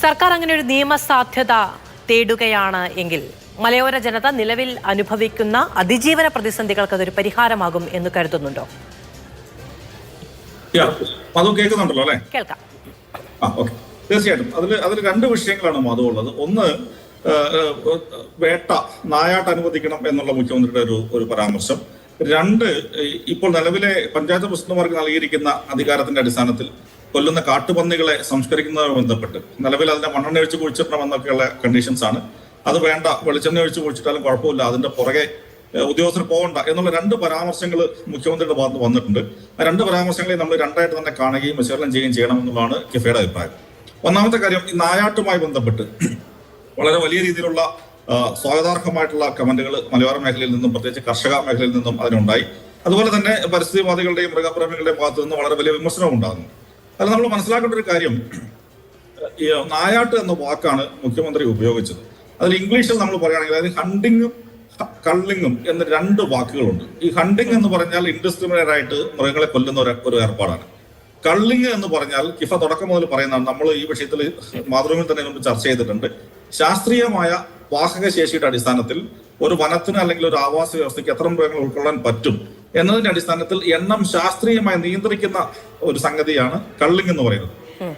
സർക്കാർ അങ്ങനെ ഒരു നിയമസാധ്യത തേടുകയാണ് എങ്കിൽ മലയോര ജനത നിലവിൽ അനുഭവിക്കുന്ന അതിജീവന പ്രതിസന്ധികൾക്ക് അതൊരു പരിഹാരമാകും എന്ന് കരുതുന്നുണ്ടോ? കേൾക്കുന്നുണ്ടല്ലോ അല്ലെ? കേൾക്കാം. തീർച്ചയായിട്ടും അതിൽ രണ്ട് വിഷയങ്ങളാണ് മതമുള്ളത്. ഒന്ന്, വേട്ട നായാട്ട് അനുവദിക്കണം എന്നുള്ള മുഖ്യമന്ത്രിയുടെ ഒരു പരാമർശം. രണ്ട്, ഇപ്പോൾ നിലവിലെ പഞ്ചായത്ത് പ്രസിഡന്റുമാർക്ക് നൽകിയിരിക്കുന്ന അധികാരത്തിന്റെ അടിസ്ഥാനത്തിൽ കൊല്ലുന്ന കാട്ടുപന്നികളെ സംസ്കരിക്കുന്നതുമായി ബന്ധപ്പെട്ട് നിലവിൽ അതിന്റെ മണ്ണെണ്ണ ഒഴിച്ച് കുഴിച്ചിടണമെന്നൊക്കെയുള്ള കണ്ടീഷൻസ് ആണ്. അത് വേണ്ട, വെളിച്ചെണ്ണ ഒഴിച്ച് കുഴിച്ചിട്ടാലും കുഴപ്പമില്ല, അതിന്റെ പുറകെ ഉദ്യോഗസ്ഥർ പോകണ്ട എന്നുള്ള രണ്ട് പരാമർശങ്ങൾ മുഖ്യമന്ത്രിയുടെ ഭാഗത്ത് വന്നിട്ടുണ്ട്. ആ രണ്ട് പരാമർശങ്ങളെ നമ്മൾ രണ്ടായിട്ട് തന്നെ കാണുകയും വിശകലനം ചെയ്യുകയും ചെയ്യണമെന്നുള്ളതാണ് കിഫയുടെ അഭിപ്രായം. ഒന്നാമത്തെ കാര്യം, ഈ നായാട്ടുമായി ബന്ധപ്പെട്ട് വളരെ വലിയ രീതിയിലുള്ള സ്വാഗതാർഹമായിട്ടുള്ള കമന്റുകൾ മലയോര മേഖലയിൽ നിന്നും പ്രത്യേകിച്ച് കർഷക മേഖലയിൽ നിന്നും അതിനുണ്ടായി. അതുപോലെ തന്നെ പരിസ്ഥിതിവാദികളുടെയും മൃഗപ്രേമികളുടെയും ഭാഗത്തു നിന്ന് വളരെ വലിയ വിമർശനം ഉണ്ടാകുന്നു. അതിൽ നമ്മൾ മനസ്സിലാക്കേണ്ട ഒരു കാര്യം, ഈ നായാട്ട് എന്ന വാക്കാണ് മുഖ്യമന്ത്രി ഉപയോഗിച്ചത്. അതിൽ ഇംഗ്ലീഷിൽ നമ്മൾ പറയുകയാണെങ്കിൽ അതായത് ഹണ്ടിങ്ങും കള്ളിങ്ങും എന്ന രണ്ട് വാക്കുകളുണ്ട്. ഈ ഹണ്ടിങ് എന്ന് പറഞ്ഞാൽ ഇൻഡിസ്ക്രിമിനേറ്റ് ആയിട്ട് മൃഗങ്ങളെ കൊല്ലുന്ന ഒരു ഏർപ്പാടാണ്. കള്ളിങ് എന്ന് പറഞ്ഞാൽ കിഫ തുടക്കം മുതൽ പറയുന്നതാണ്, നമ്മൾ ഈ വിഷയത്തിൽ മാതൃഭൂമിയിൽ തന്നെ മുമ്പ് ചർച്ച ചെയ്തിട്ടുണ്ട്. ശാസ്ത്രീയമായ വാഹക ശേഷിയുടെ അടിസ്ഥാനത്തിൽ ഒരു വനത്തിന് അല്ലെങ്കിൽ ഒരു ആവാസ വ്യവസ്ഥയ്ക്ക് എത്ര മൃഗങ്ങൾ ഉൾക്കൊള്ളാൻ പറ്റും എന്നതിന്റെ അടിസ്ഥാനത്തിൽ എണ്ണം ശാസ്ത്രീയമായി നിയന്ത്രിക്കുന്ന ഒരു സംഗതിയാണ് കള്ളിങ് എന്ന് പറയുന്നത്.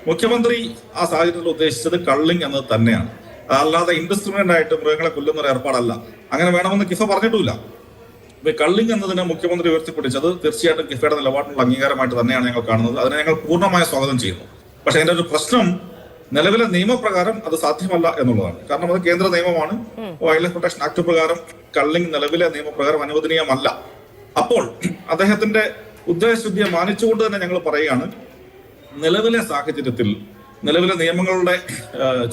മുഖ്യമന്ത്രി ആ സാഹചര്യത്തിൽ ഉദ്ദേശിച്ചത് കള്ളിങ് എന്നത് തന്നെയാണ്, അല്ലാതെ ഇൻഡിസ്ക്രിമിനേറ്റ് ആയിട്ട് മൃഗങ്ങളെ കൊല്ലുന്ന ഒരു ഏർപ്പാടല്ല. അങ്ങനെ വേണമെന്ന് കിഫ പറഞ്ഞിട്ടില്ല. കള്ളിങ് എന്നതിനെ മുഖ്യമന്ത്രി ഉയർത്തിപ്പിടിച്ചത് തീർച്ചയായിട്ടും കിഫയുടെ നിലപാടിനുള്ള അംഗീകാരമായിട്ട് തന്നെയാണ് ഞങ്ങൾ കാണുന്നത്. അതിനെ ഞങ്ങൾ പൂർണ്ണമായ സ്വാഗതം ചെയ്യുന്നു. പക്ഷെ അതിന്റെ ഒരു പ്രശ്നം, നിലവിലെ നിയമപ്രകാരം അത് സാധ്യമല്ല എന്നുള്ളതാണ്. കാരണം അത് കേന്ദ്ര നിയമമാണ്. വൈൽഡ് ലൈഫ് പ്രൊട്ടക്ഷൻ ആക്ട് പ്രകാരം കള്ളിങ് നിലവിലെ നിയമപ്രകാരം അനുവദനീയമല്ല. അപ്പോൾ അദ്ദേഹത്തിന്റെ ഉദ്ദേശശുദ്ധിയെ മാനിച്ചുകൊണ്ട് തന്നെ ഞങ്ങൾ പറയുകയാണ്, നിലവിലെ സാഹചര്യത്തിൽ നിലവിലെ നിയമങ്ങളുടെ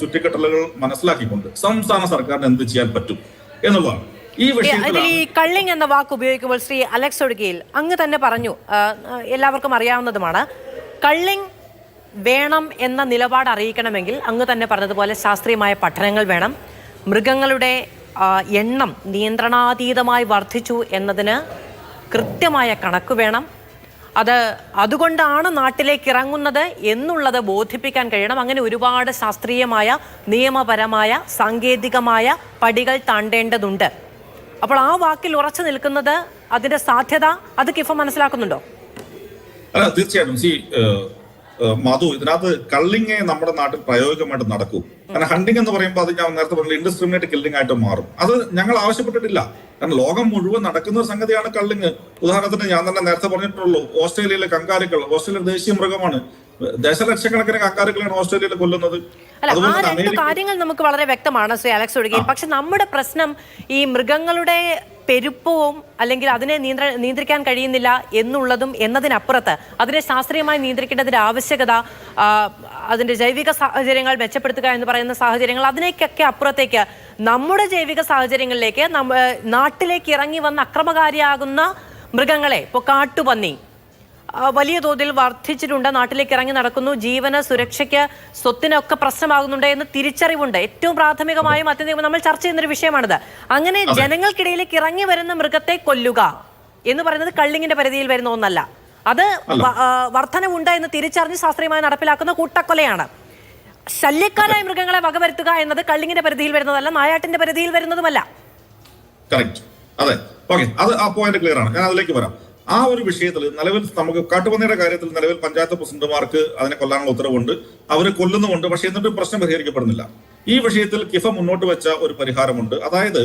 ചുറ്റിക്കെട്ടലുകൾ മനസ്സിലാക്കിക്കൊണ്ട് സംസ്ഥാന സർക്കാരിന് എന്ത് ചെയ്യാൻ പറ്റും എന്നുള്ളതാണ് ഈ വിഷയത്തിൽ. ഈ കള്ളിങ് എന്ന വാക്ക് ഉപയോഗിക്കുമ്പോൾ ശ്രീ അലക്സ് ഒടുകിയിൽ അങ്ങ് തന്നെ പറഞ്ഞു, എല്ലാവർക്കും അറിയാവുന്നതുമാണ്, കള്ളിങ് വേണം എന്ന നിലപാട് അറിയിക്കണമെങ്കിൽ അങ്ങ് തന്നെ പറഞ്ഞതുപോലെ ശാസ്ത്രീയമായ പഠനങ്ങൾ വേണം. മൃഗങ്ങളുടെ എണ്ണം നിയന്ത്രണാതീതമായി വർദ്ധിച്ചു എന്നതിന് കൃത്യമായ കണക്ക് വേണം. അതുകൊണ്ടാണ് നാട്ടിലേക്ക് ഇറങ്ങുന്നത് എന്നുള്ളത് ബോധിപ്പിക്കാൻ കഴിയണം. അങ്ങനെ ഒരുപാട് ശാസ്ത്രീയമായ നിയമപരമായ സാങ്കേതികമായ പടികൾ താണ്ടേണ്ടതുണ്ട്. അപ്പോൾ ആ വാക്കിൽ ഉറച്ചു നിൽക്കുന്നത്, അതിന്റെ സാധ്യത അത് കിഫ മനസ്സിലാക്കുന്നുണ്ടോ? തീർച്ചയായിട്ടും. മധു, ഇതിനകത്ത് കള്ളിങ് നമ്മുടെ നാട്ടിൽ പ്രായോഗികമായിട്ട് നടക്കൂ. കാരണം ഹണ്ടിങ് എന്ന് പറയുമ്പോൾ അത് ഞാൻ നേരത്തെ പറഞ്ഞ ഇൻഡിസ്ക്രിമിനേറ്റ് കില്ലിംഗ് ആയിട്ട് മാറും. അത് ഞങ്ങൾ ആവശ്യപ്പെട്ടിട്ടില്ല. കാരണം ലോകം മുഴുവൻ നടക്കുന്ന ഒരു സംഗതിയാണ് കള്ളിങ്. ഉദാഹരണത്തിന് ഞാൻ തന്നെ നേരത്തെ പറഞ്ഞിട്ടുള്ളൂ, ഓസ്ട്രേലിയയിലെ കങ്കാരുക്കൾ, ഓസ്ട്രേലിയ ദേശീയ മൃഗമാണ്. ദശലക്ഷക്കണക്കിന് കങ്കാരുക്കളാണ് ഓസ്ട്രേലിയയിൽ കൊല്ലുന്നത്. കാര്യങ്ങൾ നമുക്ക് വളരെ വ്യക്തമാണ് ശ്രീ അലക്സ് ഒടുകിയിൽ. പക്ഷെ നമ്മുടെ പ്രശ്നം ഈ മൃഗങ്ങളുടെ പെരുപ്പവും അല്ലെങ്കിൽ അതിനെ നിയന്ത്രിക്കാൻ കഴിയുന്നില്ല എന്നുള്ളതും എന്നതിനപ്പുറത്ത് അതിനെ ശാസ്ത്രീയമായി നിയന്ത്രിക്കേണ്ടതിന്റെ ആവശ്യകത, അതിന്റെ ജൈവിക സാഹചര്യങ്ങൾ മെച്ചപ്പെടുത്തുക എന്ന് പറയുന്ന സാഹചര്യങ്ങൾ, അതിനേക്കൊക്കെ അപ്പുറത്തേക്ക് നമ്മുടെ ജൈവിക സാഹചര്യങ്ങളിലേക്ക് നാട്ടിലേക്ക് ഇറങ്ങി വന്ന് അക്രമകാരിയാകുന്ന മൃഗങ്ങളെ, ഇപ്പോൾ കാട്ടുപന്നി വലിയ തോതിൽ വർദ്ധിച്ചിട്ടുണ്ട്, നാട്ടിലേക്ക് ഇറങ്ങി നടക്കുന്നു, ജീവന്, സുരക്ഷയ്ക്ക്, സ്വത്തിനൊക്കെ പ്രശ്നമാകുന്നുണ്ട് എന്ന് തിരിച്ചറിവുണ്ട്. ഏറ്റവും പ്രാഥമികമായും അത്യന്തികമായി നമ്മൾ ചർച്ച ചെയ്യുന്നൊരു വിഷയമാണിത്. അങ്ങനെ ജനങ്ങൾക്കിടയിലേക്ക് ഇറങ്ങി വരുന്ന മൃഗത്തെ കൊല്ലുക എന്ന് പറയുന്നത് കള്ളിങ്ങിന്റെ പരിധിയിൽ വരുന്ന ഒന്നല്ല. അത് വർധനവുണ്ട് എന്ന് തിരിച്ചറിഞ്ഞ് ശാസ്ത്രീയമായി നടപ്പിലാക്കുന്ന കൂട്ടക്കൊലയാണ്. ശല്യക്കാരായ മൃഗങ്ങളെ വകവരുത്തുക എന്നത് കള്ളിങ്ങിന്റെ പരിധിയിൽ വരുന്നതല്ല, നായാട്ടിന്റെ പരിധിയിൽ വരുന്നതുമല്ല. അതെ, അത് ആ പോയിന്റ് ക്ലിയർ ആണ്. ഞാൻ അതിലേക്ക് വരാം. ആ ഒരു വിഷയത്തിൽ നിലവിൽ നമുക്ക് കാട്ടുപന്നിയുടെ കാര്യത്തിൽ നിലവിൽ പഞ്ചായത്ത് പ്രസിഡന്റുമാർക്ക് അതിനെ കൊല്ലാനുള്ള ഉത്തരവുണ്ട്, അവർ കൊല്ലുന്നുമുണ്ട്. പക്ഷെ എന്നിട്ടും പ്രശ്നം പരിഹരിക്കപ്പെടുന്നില്ല. ഈ വിഷയത്തിൽ കിഫ മുന്നോട്ട് വെച്ച ഒരു പരിഹാരമുണ്ട്. അതായത്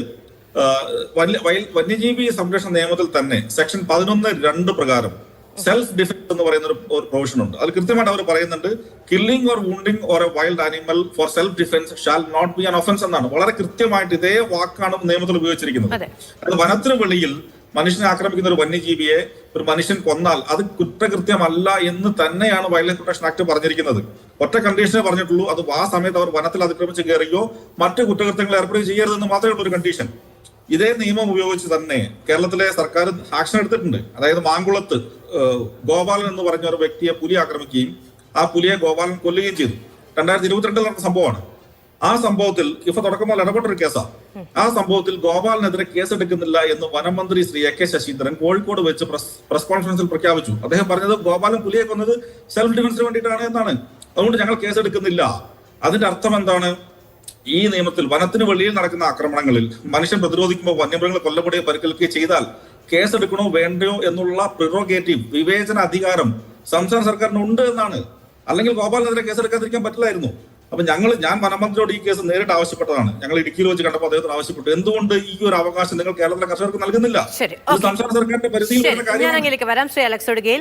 വന്യജീവി സംരക്ഷണ നിയമത്തിൽ തന്നെ സെക്ഷൻ 11(2) പ്രകാരം സെൽഫ് ഡിഫൻസ് എന്ന് പറയുന്ന ഒരു പ്രൊവിഷൻ ഉണ്ട്. അത് കൃത്യമായിട്ട് അവർ പറയുന്നുണ്ട്, killing or wounding or a wild animal for self defence shall not be an offence എന്നാണ്. വളരെ കൃത്യമായിട്ട് ഇതേ വാക്കാണ് നിയമത്തിൽ ഉപയോഗിച്ചിരിക്കുന്നത്. അത് വനത്തിന് വെളിയിൽ മനുഷ്യനെ ആക്രമിക്കുന്ന ഒരു വന്യജീവിയെ ഒരു മനുഷ്യൻ കൊന്നാൽ അത് കുറ്റകൃത്യമല്ല എന്ന് തന്നെയാണ് വൈൽഡ് ലൈഫ് പ്രൊട്ടക്ഷൻ ആക്ട് പറഞ്ഞിരിക്കുന്നത്. ഒറ്റ കണ്ടീഷനെ പറഞ്ഞിട്ടുള്ളൂ, അത് ആ സമയത്ത് അവർ വനത്തിൽ അതിക്രമിച്ച് കയറുകയോ മറ്റു കുറ്റകൃത്യങ്ങൾ ഏർപ്പെടുകയോ ചെയ്യരുതെന്ന് മാത്രമേ ഉള്ളൂ ഒരു കണ്ടീഷൻ. ഇതേ നിയമം ഉപയോഗിച്ച് തന്നെ കേരളത്തിലെ സർക്കാർ ആക്ഷൻ എടുത്തിട്ടുണ്ട്. അതായത് മാങ്കുളത്ത് ഗോപാലൻ എന്ന് പറഞ്ഞ ഒരു വ്യക്തിയെ പുലി ആക്രമിക്കുകയും ആ പുലിയെ ഗോപാലൻ കൊല്ലുകയും ചെയ്തു. 2022 നടന്ന സംഭവമാണ്. ആ സംഭവത്തിൽ കിഫ തുടക്കം മുതൽ ഇടപെട്ടൊരു കേസാണ്. ആ സംഭവത്തിൽ ഗോപാലിനെതിരെ കേസെടുക്കുന്നില്ല എന്ന് വനമന്ത്രി ശ്രീ AK ശശീന്ദ്രൻ കോഴിക്കോട് വെച്ച് പ്രസ് കോൺഫറൻസിൽ പ്രഖ്യാപിച്ചു. അദ്ദേഹം പറഞ്ഞത് ഗോപാലൻ പുലിയെ കൊന്നത് സെൽഫ് ഡിഫൻസിന് വേണ്ടിയിട്ടാണ് എന്നാണ്. അതുകൊണ്ട് ഞങ്ങൾ കേസെടുക്കുന്നില്ല അതിന്റെ അർത്ഥം എന്താണ്? ഈ നിയമത്തിൽ വനത്തിന് വെളിയിൽ നടക്കുന്ന ആക്രമണങ്ങളിൽ മനുഷ്യൻ പ്രതിരോധിക്കുമ്പോൾ വന്യമൃഗങ്ങൾ കൊല്ലപ്പെടുകയോ പരിക്കേൽക്കുകയോ ചെയ്താൽ കേസെടുക്കണോ വേണ്ടയോ എന്നുള്ള പ്രിറോഗേറ്റീവ് വിവേചന അധികാരം സംസ്ഥാന സർക്കാരിന് ഉണ്ട് എന്നാണ്. അല്ലെങ്കിൽ ഗോപാലിനെതിരെ കേസെടുക്കാതിരിക്കാൻ പറ്റില്ലായിരുന്നു. അപ്പൊ ഞാൻ വനമന്ത്രിയോട് ഈ കേസ് നേരിട്ട് ആവശ്യപ്പെട്ടതാണ്. ഞങ്ങൾ ഇടുക്കിയിൽ വെച്ച് കണ്ടപ്പോൾ അദ്ദേഹത്തിന് ആവശ്യപ്പെട്ടു, എന്തുകൊണ്ട് ഈ ഒരു അവകാശം നിങ്ങൾ കേരളത്തിലെ കർഷകർക്ക് നൽകുന്നില്ല? ശരി, സംസ്ഥാന സർക്കാരിന്റെ പരിധിയിൽ വരുന്ന ഞാൻ അങ്ങനെയൊക്കെ വരാം. ശ്രീ അലക്സ് ഒടുകയിൽ